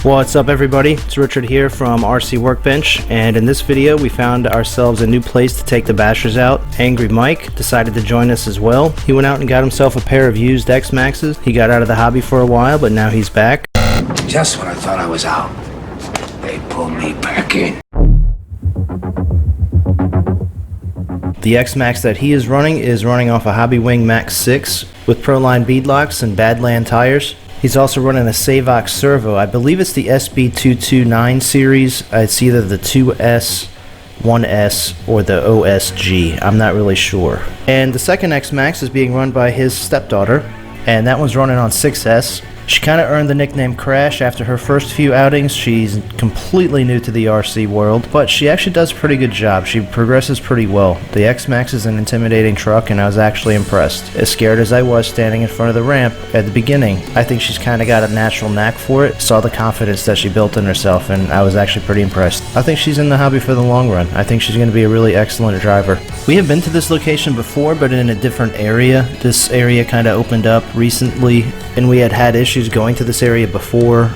What's up everybody, it's Richard here from RC Workbench, and in this video we found ourselves a new place to take the bashers out. Angry Mike decided to join us as well. He went out and got himself a pair of used Xmaxxes. He got out of the hobby for a while, but now he's back. Just when I thought I was out, they pulled me back in. The Xmaxx that he is running off a Hobby Wing Max 6 with Proline beadlocks and Badland tires. He's also running a Xmaxx servo. I believe it's the SB229 series. It's either the 2S, 1S, or the OSG. I'm not really sure. And the second Xmaxx is being run by his stepdaughter, and that one's running on 6S. She kind of earned the nickname Crash after her first few outings. She's completely new to the RC world, but she actually does a pretty good job. She progresses pretty well. The Xmaxx is an intimidating truck, and I was actually impressed. As scared as I was standing in front of the ramp at the beginning, I think she's kind of got a natural knack for it. Saw the confidence that she built in herself, and I was actually pretty impressed. I think she's in the hobby for the long run. I think she's going to be a really excellent driver. We have been to this location before, but in a different area. This area kind of opened up recently, and we had issues going to this area before.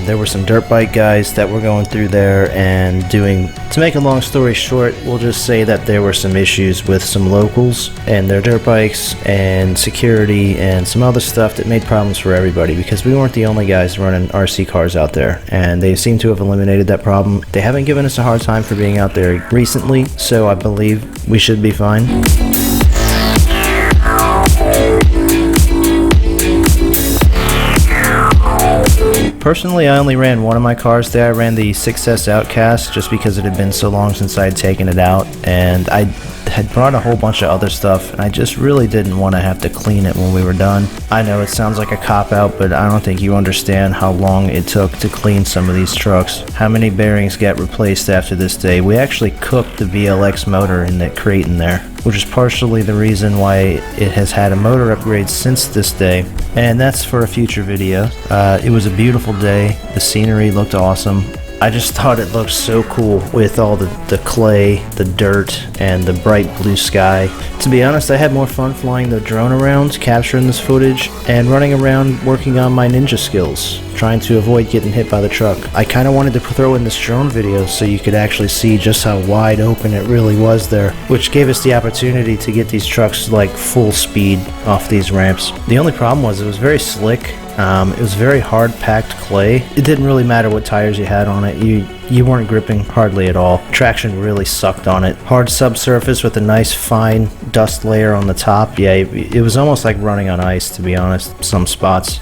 There were some dirt bike guys that were going through there and to make a long story short, we'll just say that there were some issues with some locals and their dirt bikes and security and some other stuff that made problems for everybody, because we weren't the only guys running RC cars out there, and they seem to have eliminated that problem. They haven't given us a hard time for being out there recently, so I believe we should be fine. Personally, I only ran one of my cars there. I ran the 6S Outcast just because it had been so long since I had taken it out, and I had brought a whole bunch of other stuff, and I just really didn't want to have to clean it when we were done. I know it sounds like a cop-out, but I don't think you understand how long it took to clean some of these trucks. How many bearings got replaced after this day. We actually cooked the VLX motor in that Kraton there, which is partially the reason why it has had a motor upgrade since this day, and that's for a future video. It was a beautiful day. The scenery looked awesome. I just thought it looked so cool with all the clay, the dirt, and the bright blue sky. To be honest, I had more fun flying the drone around, capturing this footage, and running around working on my ninja skills, trying to avoid getting hit by the truck. I kind of wanted to throw in this drone video so you could actually see just how wide open it really was there, which gave us the opportunity to get these trucks like full speed off these ramps. The only problem was it was very slick. It was very hard packed clay. It didn't really matter what tires you had on it. You weren't gripping hardly at all. Traction really sucked on it. Hard subsurface with a nice fine dust layer on the top. Yeah, it was almost like running on ice, to be honest, some spots.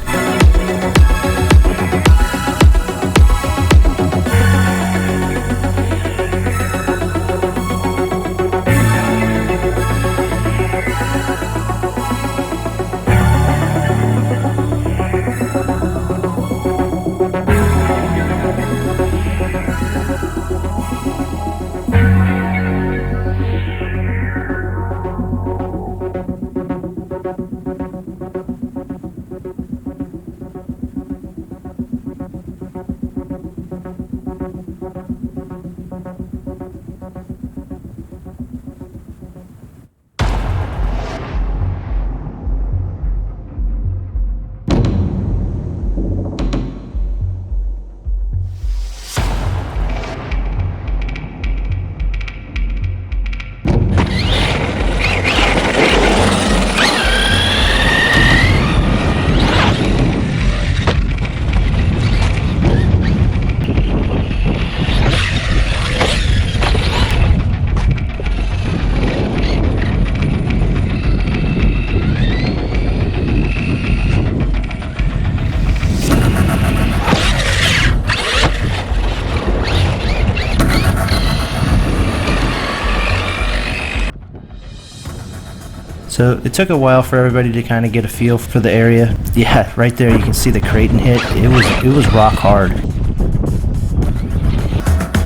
So it took a while for everybody to kind of get a feel for the area. Yeah, right there you can see the Kraton hit. It was rock hard.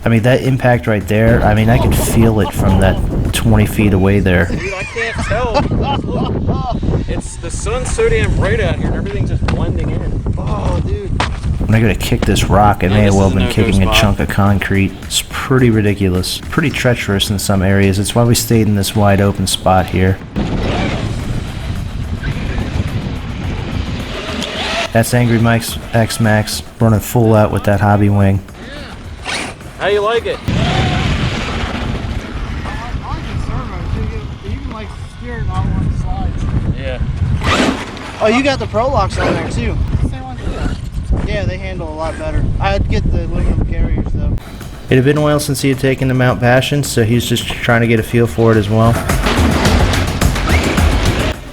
I mean, that impact right there, I mean, I could feel it from that 20 feet away there. Dude, I can't tell. It's the sun's so damn bright out here and everything's just blending in. Oh, dude. When I go to kick this rock, I may have well been kicking a chunk of concrete. It's pretty ridiculous. Pretty treacherous in some areas. It's why we stayed in this wide open spot here. That's Angry Mike's Xmaxx running full out with that hobby wing. How you like it? I like the servo too. You can like steer it all on the slides. Yeah. Oh, you got the Pro locks on there too. Same one too. Yeah, they handle a lot better. I'd get the aluminum carriers though. It had been a while since he had taken the Mount Passion, so he was just trying to get a feel for it as well.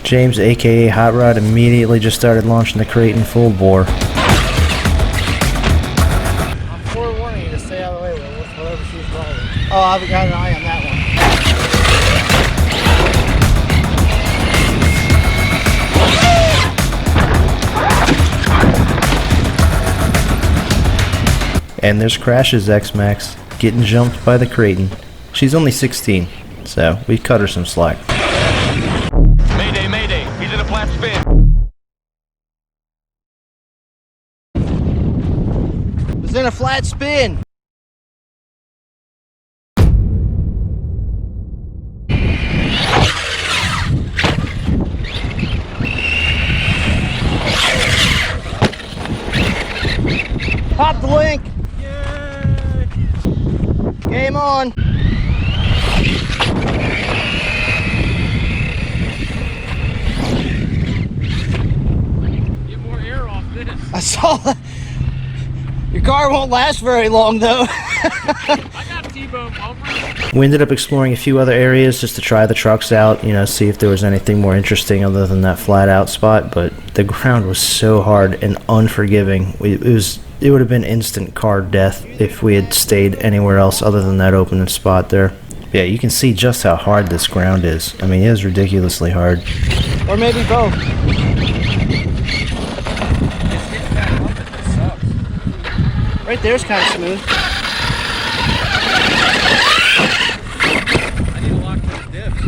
James, aka Hot Rod, immediately just started launching the Kraton full bore. I'm forewarning you to stay out of the way with whatever she's driving. Oh, I've got an eye on that one. And there's Crash's Xmaxx, getting jumped by the Kraton. She's only 16, so we cut her some slack. Mayday, mayday, he's in a flat spin. It's in a flat spin. Pop the link. Yay! Game on. Get more air off this. I saw that. Your car won't last very long though. I got T-bone bumpers. We ended up exploring a few other areas just to try the trucks out, see if there was anything more interesting other than that flat out spot, but the ground was so hard and unforgiving. It would have been instant car death if we had stayed anywhere else other than that open spot there. Yeah, you can see just how hard this ground is. I mean, it is ridiculously hard. Or maybe both. Right there's kind of smooth. I need to lock those dips.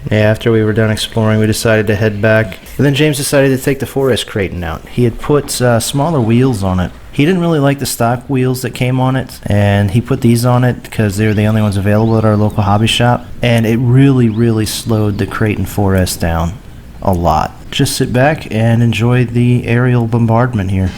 Yeah, after we were done exploring, we decided to head back. And then James decided to take the 4S Kraton out. He had put smaller wheels on it. He didn't really like the stock wheels that came on it, and he put these on it because they were the only ones available at our local hobby shop. And it really, really slowed the Kraton 4S down a lot. Just sit back and enjoy the aerial bombardment here.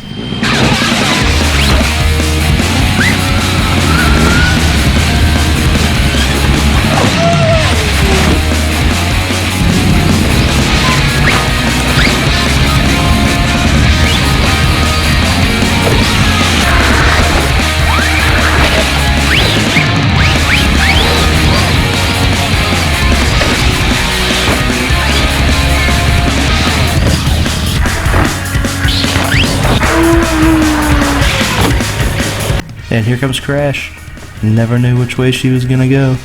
And here comes Crash. Never knew which way she was gonna go.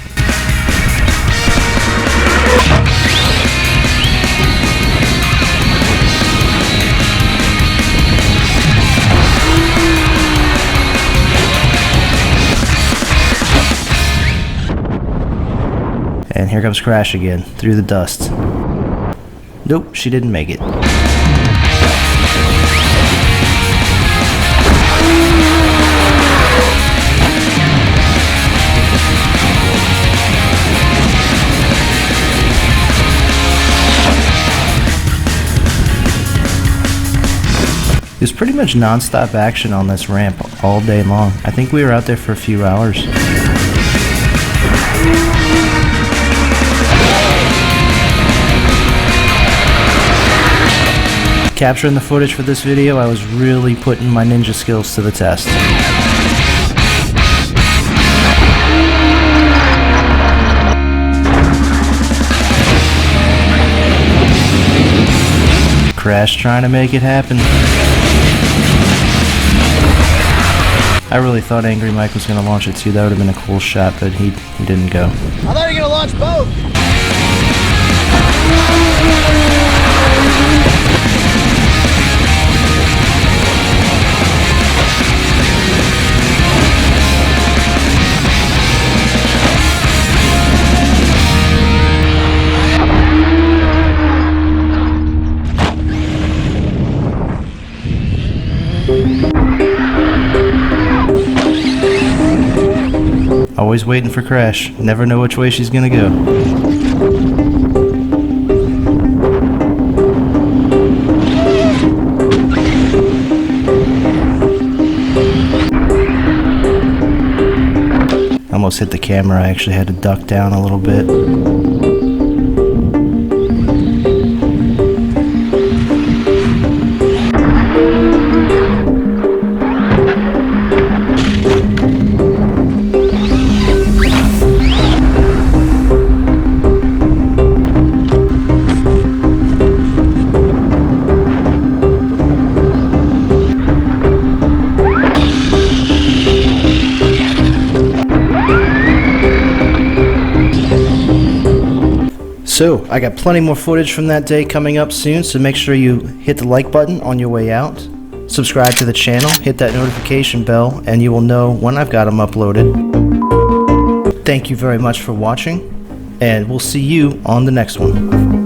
And here comes Crash again, through the dust. Nope, she didn't make it. It was pretty much non-stop action on this ramp all day long. I think we were out there for a few hours. Capturing the footage for this video, I was really putting my ninja skills to the test. Crash trying to make it happen. I really thought Angry Mike was going to launch it too. That would have been a cool shot, but he didn't go. I thought you were gonna launch both. Always waiting for Crash. Never know which way she's gonna go. Almost hit the camera. I actually had to duck down a little bit. So, I got plenty more footage from that day coming up soon, so make sure you hit the like button on your way out. Subscribe to the channel, hit that notification bell, and you will know when I've got them uploaded. Thank you very much for watching, and we'll see you on the next one.